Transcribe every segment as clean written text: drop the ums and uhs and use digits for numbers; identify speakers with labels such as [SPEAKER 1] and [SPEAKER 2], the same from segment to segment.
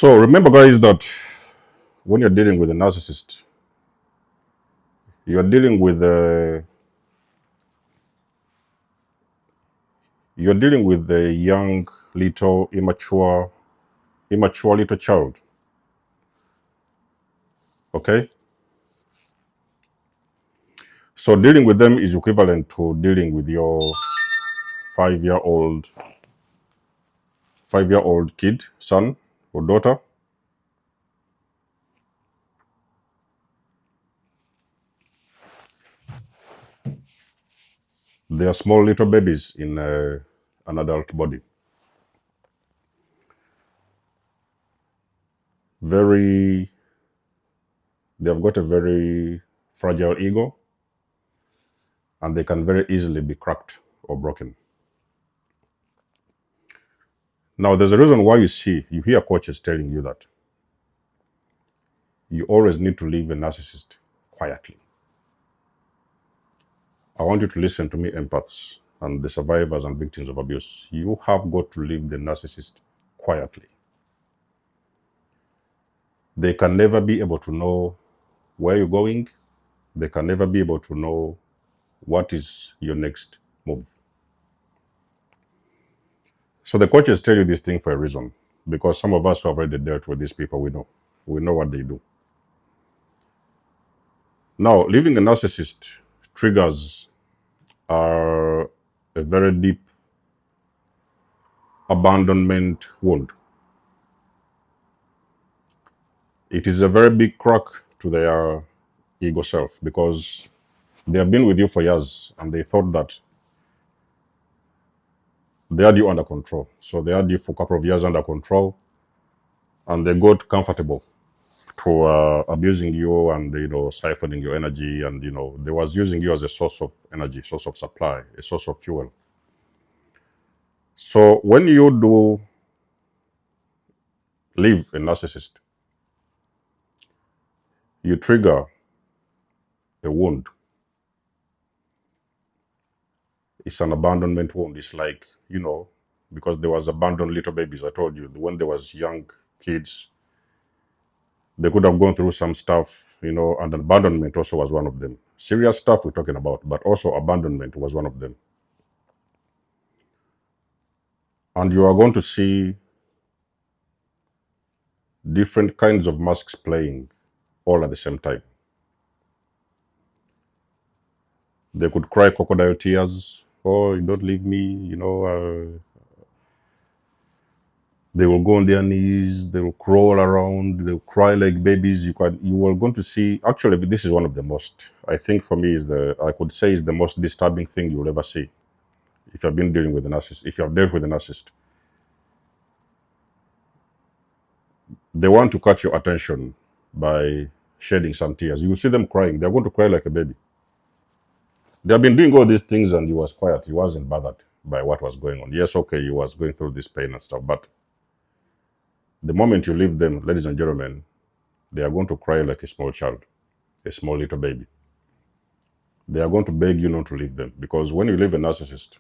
[SPEAKER 1] So remember, guys, that when you're dealing with a narcissist, you're dealing with a young, little, immature little child. Okay, so dealing with them is equivalent to dealing with your 5-year-old, 5-year-old kid, son or daughter. They are small little babies in an adult body. Very, they have got a very fragile ego, and they can very easily be cracked or broken. Now, there's a reason why you hear coaches telling you that you always need to leave a narcissist quietly. I want you to listen to me, empaths and the survivors and victims of abuse. You have got to leave the narcissist quietly. They can never be able to know where you're going. They can never be able to know what is your next move. So the coaches tell you this thing for a reason, because some of us who have already dealt with these people, we know what they do. Now, leaving a narcissist triggers a very deep abandonment wound. It is a very big crack to their ego self, because they have been with you for years and they thought that they had you under control. So they had you for a couple of years under control, and they got comfortable to abusing you and siphoning your energy, and they was using you as a source of energy, source of supply, a source of fuel. So when you do leave a narcissist, you trigger a wound. It's an abandonment wound. It's like, because there was abandoned little babies. I told you, when there was young kids, they could have gone through some stuff, and abandonment also was one of them. Serious stuff we're talking about, but also abandonment was one of them. And you are going to see different kinds of masks playing all at the same time. They could cry crocodile tears. Oh, you don't leave me, they will go on their knees, they will crawl around, they'll cry like babies. You are going to see, actually, this is one of the most, I think for me, I could say is the most disturbing thing you'll ever see if you've been dealing with a narcissist, if you have dealt with a narcissist. They want to catch your attention by shedding some tears. You will see them crying. They're going to cry like a baby. They have been doing all these things and he was quiet. He wasn't bothered by what was going on. Yes, okay, he was going through this pain and stuff, but the moment you leave them, ladies and gentlemen, they are going to cry like a small child, a small little baby. They are going to beg you not to leave them, because when you leave a narcissist,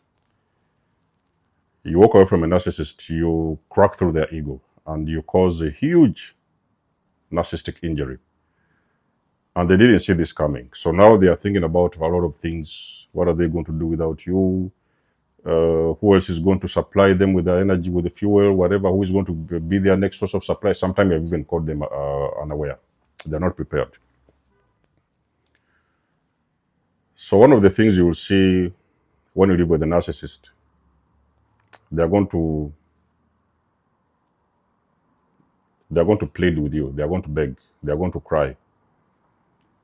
[SPEAKER 1] you walk away from a narcissist, you crack through their ego and you cause a huge narcissistic injury. And they didn't see this coming. So now they are thinking about a lot of things. What are they going to do without you? Who else is going to supply them with the energy, with the fuel, whatever? Who is going to be their next source of supply? Sometimes I've even caught them unaware. They're not prepared. So one of the things you will see when you live with a narcissist, they're going to plead with you. They're going to beg. They're going to cry.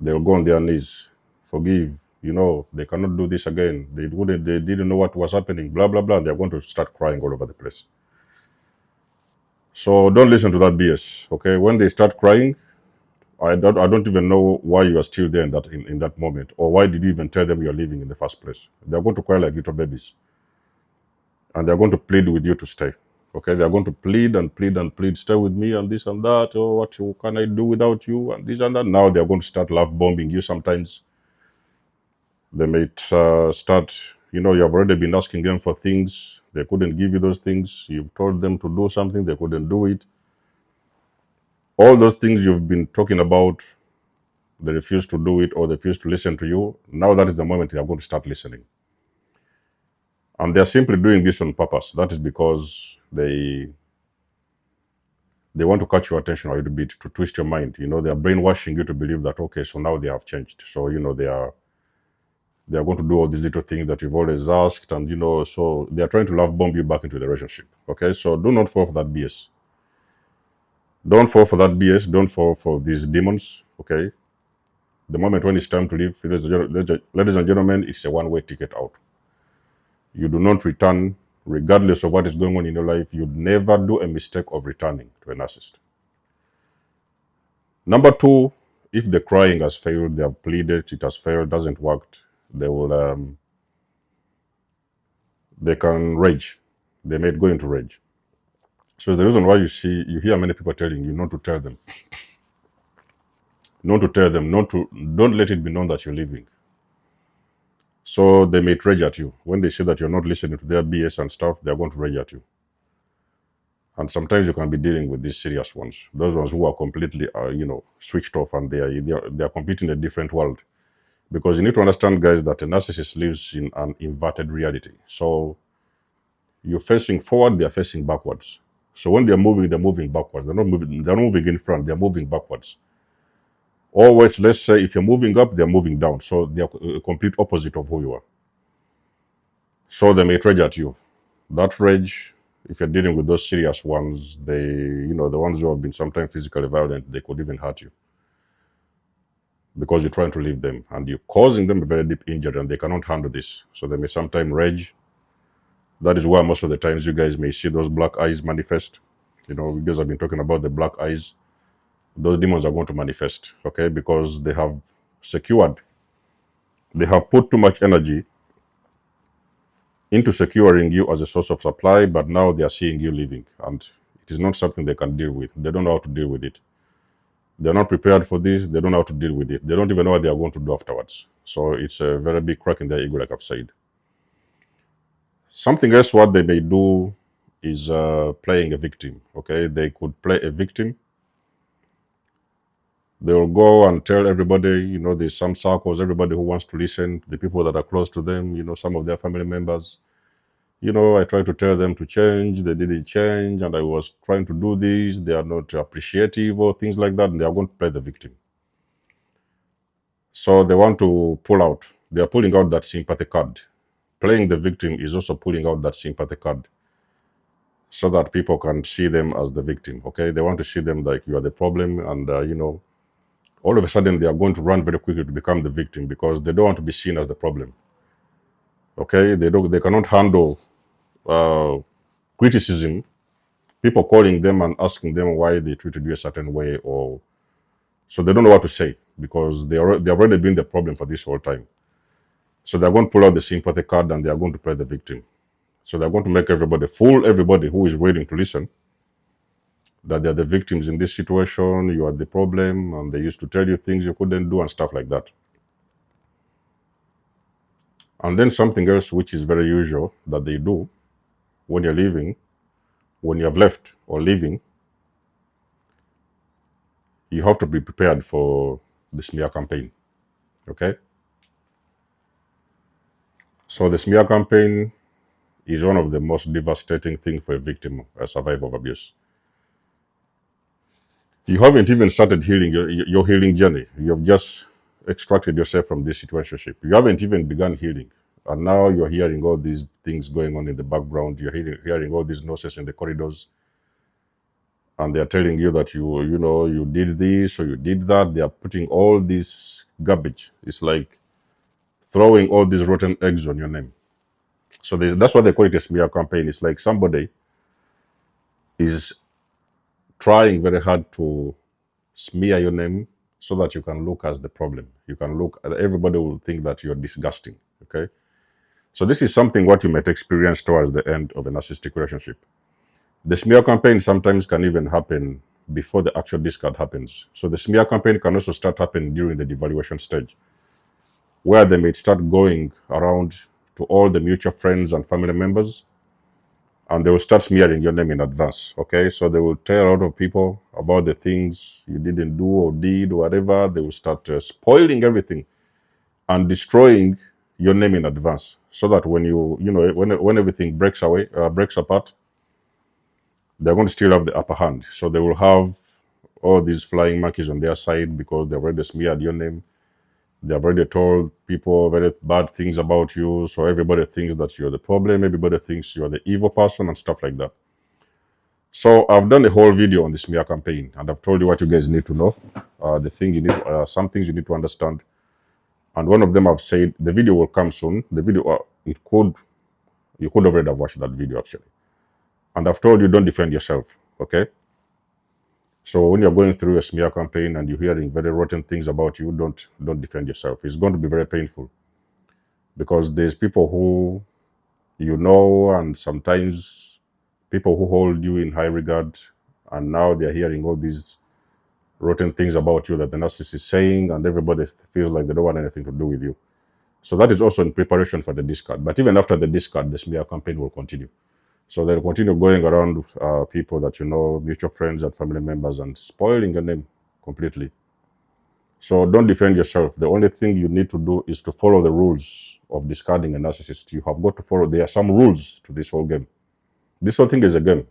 [SPEAKER 1] They'll go on their knees. Forgive. They cannot do this again. They didn't know what was happening. Blah blah blah. They're going to start crying all over the place. So don't listen to that BS. Okay, when they start crying, I don't even know why you are still there in that moment, or why did you even tell them you're leaving in the first place. They're going to cry like little babies, and they're going to plead with you to stay. Okay, they're going to plead and plead and plead, stay with me and this and that. Oh, what can I do without you and this and that? Now they're going to start love bombing you. Sometimes they may start. You have already been asking them for things. They couldn't give you those things. You've told them to do something. They couldn't do it. All those things you've been talking about, they refuse to do it or they refuse to listen to you. Now that is the moment they are going to start listening. And they're simply doing this on purpose. That is because they want to catch your attention a little bit to twist your mind. They are brainwashing you to believe that, okay, so now they have changed. So, they are going to do all these little things that you've always asked. And, so they are trying to love bomb you back into the relationship. Okay. So do not fall for that BS. Don't fall for that BS. Don't fall for these demons. Okay. The moment when it's time to leave, ladies and gentlemen, it's a one-way ticket out. You do not return, regardless of what is going on in your life. You'd never do a mistake of returning to a narcissist. Number two, if the crying has failed, they have pleaded, it has failed, doesn't work, they can rage. They may go into rage. So the reason why you hear many people telling you not to tell them, don't let it be known that you're leaving. So they may rage at you. When they see that you're not listening to their BS and stuff, they're going to rage at you. And sometimes you can be dealing with these serious ones, those ones who are completely, switched off, and they are competing in a different world. Because you need to understand, guys, that a narcissist lives in an inverted reality. So you're facing forward, they're facing backwards. So when they're moving backwards. They're not moving in front, they're moving backwards. Always, let's say, if you're moving up, they're moving down. So they're a complete opposite of who you are. So they may rage at you. That rage, if you're dealing with those serious ones, the ones who have been sometimes physically violent, they could even hurt you. Because you're trying to leave them and you're causing them a very deep injury and they cannot handle this. So they may sometimes rage. That is why most of the times you guys may see those black eyes manifest. You guys have been talking about the black eyes. Those demons are going to manifest, okay? Because they have put too much energy into securing you as a source of supply, but now they are seeing you leaving. And it is not something they can deal with. They don't know how to deal with it. They're not prepared for this. They don't know how to deal with it. They don't even know what they are going to do afterwards. So it's a very big crack in their ego, like I've said. Something else what they may do is playing a victim, okay? They could play a victim. They will go and tell everybody, there's some circles, everybody who wants to listen, the people that are close to them, some of their family members. I tried to tell them to change, they didn't change, and I was trying to do this, they are not appreciative or things like that, and they are going to play the victim. So they want to pull out. They are pulling out that sympathy card. Playing the victim is also pulling out that sympathy card so that people can see them as the victim, okay? They want to see them like you are the problem, and, all of a sudden they are going to run very quickly to become the victim because they don't want to be seen as the problem, okay? They cannot handle criticism, people calling them and asking them why they treated you a certain way, or so they don't know what to say because they have already been the problem for this whole time. So they're going to pull out the sympathy card and they are going to play the victim. So they're going to make everybody who is willing to listen, that they're the victims in this situation, you are the problem, and they used to tell you things you couldn't do and stuff like that. And then something else which is very usual that they do when you're leaving, when you have left or leaving, you have to be prepared for the smear campaign, okay? So the smear campaign is one of the most devastating things for a victim, a survivor of abuse. You haven't even started healing your healing journey. You have just extracted yourself from this situationship. You haven't even begun healing. And now you're hearing all these things going on in the background. You're hearing all these noises in the corridors. And they're telling you that you did this or you did that. They are putting all this garbage. It's like throwing all these rotten eggs on your name. So that's why they call it a smear campaign. It's like somebody is trying very hard to smear your name so that you can look as the problem. You can look, everybody will think that you're disgusting, okay? So this is something what you might experience towards the end of a narcissistic relationship. The smear campaign sometimes can even happen before the actual discard happens. So the smear campaign can also start happening during the devaluation stage, where they may start going around to all the mutual friends and family members and they will start smearing your name in advance. Okay, so they will tell a lot of people about the things you didn't do or did or whatever. They will start spoiling everything and destroying your name in advance, so that when when everything breaks apart, they're going to still have the upper hand. So they will have all these flying monkeys on their side because they've already smeared your name. They've already told people very bad things about you. So everybody thinks that you're the problem. Everybody thinks you're the evil person and stuff like that. So I've done a whole video on the smear campaign, and I've told you what you guys need to know. Some things you need to understand. And one of them I've said the video will come soon. The video, you could already have watched that video actually. And I've told you don't defend yourself, okay? So when you're going through a smear campaign and you're hearing very rotten things about you, don't defend yourself. It's going to be very painful because there's people who you know, and sometimes people who hold you in high regard, and now they're hearing all these rotten things about you that the narcissist is saying, and everybody feels like they don't want anything to do with you. So that is also in preparation for the discard. But even after the discard, the smear campaign will continue. So they'll continue going around people that you know, mutual friends and family members, and spoiling your name completely. So don't defend yourself. The only thing you need to do is to follow the rules of discarding a narcissist. You have got to follow. There are some rules to this whole game. This whole thing is a game.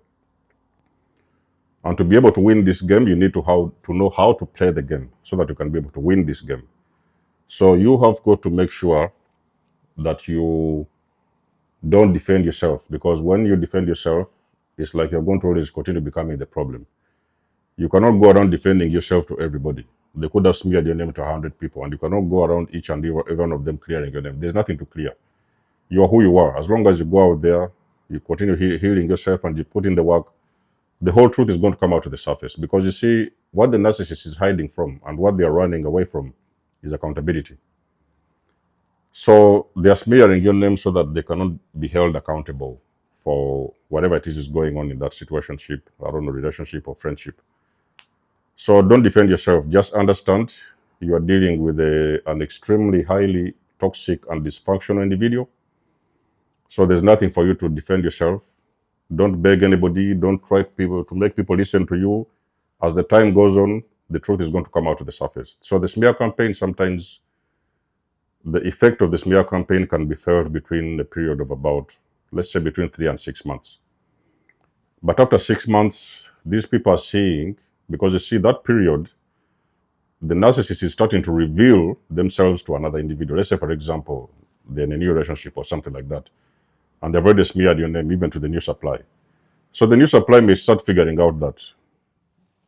[SPEAKER 1] And to be able to win this game, you need to know how to play the game so that you can be able to win this game. So you have got to make sure that you don't defend yourself, because when you defend yourself, it's like you're going to always continue becoming the problem. You cannot go around defending yourself to everybody. They could have smeared your name to 100 people, and you cannot go around each and every one of them clearing your name. There's nothing to clear. You are who you are. As long as you go out there, you continue healing yourself and you put in the work, the whole truth is going to come out to the surface. Because you see, what the narcissist is hiding from and what they are running away from is accountability. So they are smearing your name so that they cannot be held accountable for whatever it is going on in that situationship, I don't know, relationship or friendship. So don't defend yourself. Just understand you are dealing with an extremely highly toxic and dysfunctional individual. So there's nothing for you to defend yourself. Don't beg anybody. Don't try to make people listen to you. As the time goes on, the truth is going to come out to the surface. So the smear campaign, sometimes the effect of the smear campaign can be felt between a period of about, let's say, between 3 and 6 months. But after 6 months, these people are seeing, because you see that period, the narcissist is starting to reveal themselves to another individual. Let's say, for example, they're in a new relationship or something like that, and they've already smeared your name even to the new supply. So the new supply may start figuring out that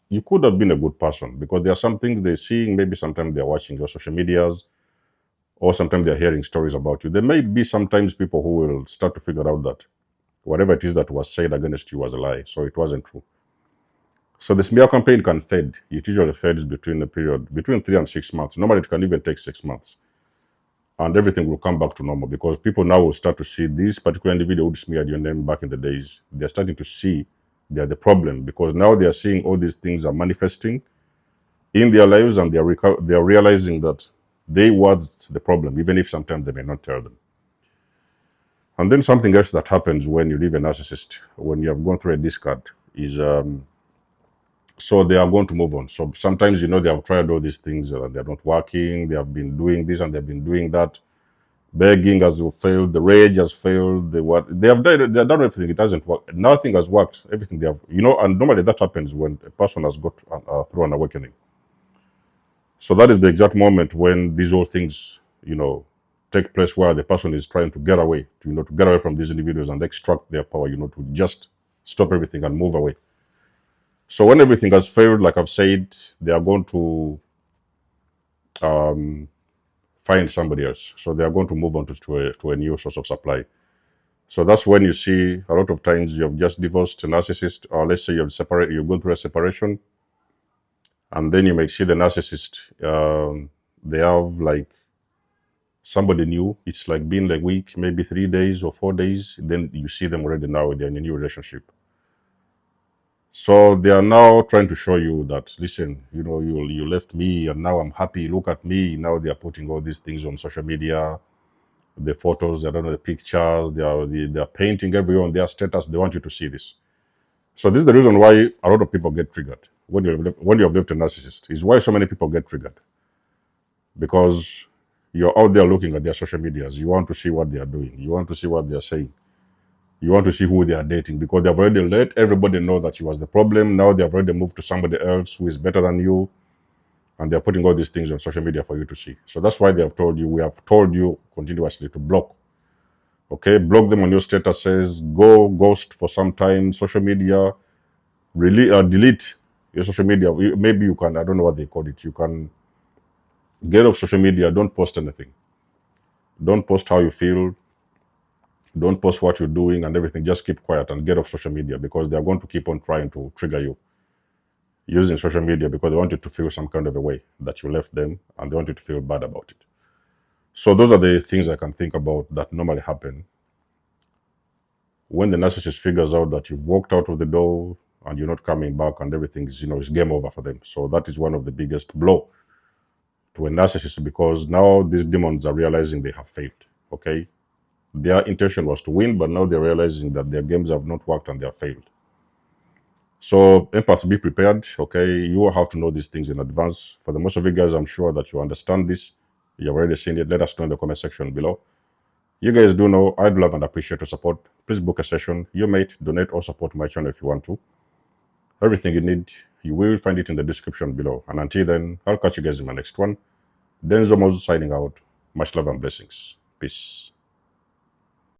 [SPEAKER 1] you could have been a good person, because there are some things they're seeing. Maybe sometimes they're watching your social medias, or sometimes they're hearing stories about you. There may be sometimes people who will start to figure out that whatever it is that was said against you was a lie, so it wasn't true. So the smear campaign can fade. It usually fades between a period between 3 and 6 months. Normally, it can even take 6 months, and everything will come back to normal, because people now will start to see this particular individual who smeared your name back in the days. They're starting to see they're the problem, because now they are seeing all these things are manifesting in their lives, and they are realizing that they was the problem, even if sometimes they may not tell them. And then something else that happens when you leave a narcissist, when you have gone through a discard, is so they are going to move on. So sometimes, they have tried all these things, they're not working, they have been doing this and they've been doing that. Begging has failed, the rage has failed, they've done everything, it doesn't work. Nothing has worked, everything they have, and normally that happens when a person has got through an awakening. So that is the exact moment when these all things, take place, where the person is trying to get away, to get away from these individuals and extract their power, to just stop everything and move away. So when everything has failed, like I've said, they are going to find somebody else. So they are going to move on to a new source of supply. So that's when you see a lot of times you have just divorced a narcissist, or let's say you're going through a separation, and then you might see the narcissist, they have like somebody new. It's like been like a week, maybe 3 days or 4 days. Then you see them already now, they're in a new relationship. So they are now trying to show you that, listen, you left me and now I'm happy. Look at me. Now they are putting all these things on social media. the photos, I don't know, the pictures, they are painting everywhere on their status. They want you to see this. So this is the reason why a lot of people get triggered when you have left a narcissist. Is why so many people get triggered, because you're out there looking at their social medias. You want to see what they are doing. You want to see what they are saying. You want to see who they are dating, because they've already let everybody know that you was the problem. Now they've already moved to somebody else who is better than you, and they're putting all these things on social media for you to see. So that's why they have told you, we have told you continuously to block. Okay, block them on your statuses, go ghost for some time, social media, really delete your social media. Maybe you can, I don't know what they call it. You can get off social media, don't post anything. Don't post how you feel. Don't post what you're doing and everything. Just keep quiet and get off social media, because they're going to keep on trying to trigger you using social media, because they want you to feel some kind of a way that you left them, and they want you to feel bad about it. So those are the things I can think about that normally happen when the narcissist figures out that you've walked out of the door and you're not coming back, and everything is, it's game over for them. So that is one of the biggest blow to a narcissist, because now these demons are realizing they have failed. Okay, their intention was to win, but now they're realizing that their games have not worked and they have failed. So empaths, be prepared. Okay, you will have to know these things in advance. For the most of you guys, I'm sure that you understand this. You've already seen it. Let us know in the comment section below. You guys do know I'd love and appreciate your support. Please book a session. You may donate or support my channel if you want to. Everything you need, you will find it in the description below. And until then, I'll catch you guys in my next one. Denzo Mozu signing out. Much love and blessings. Peace.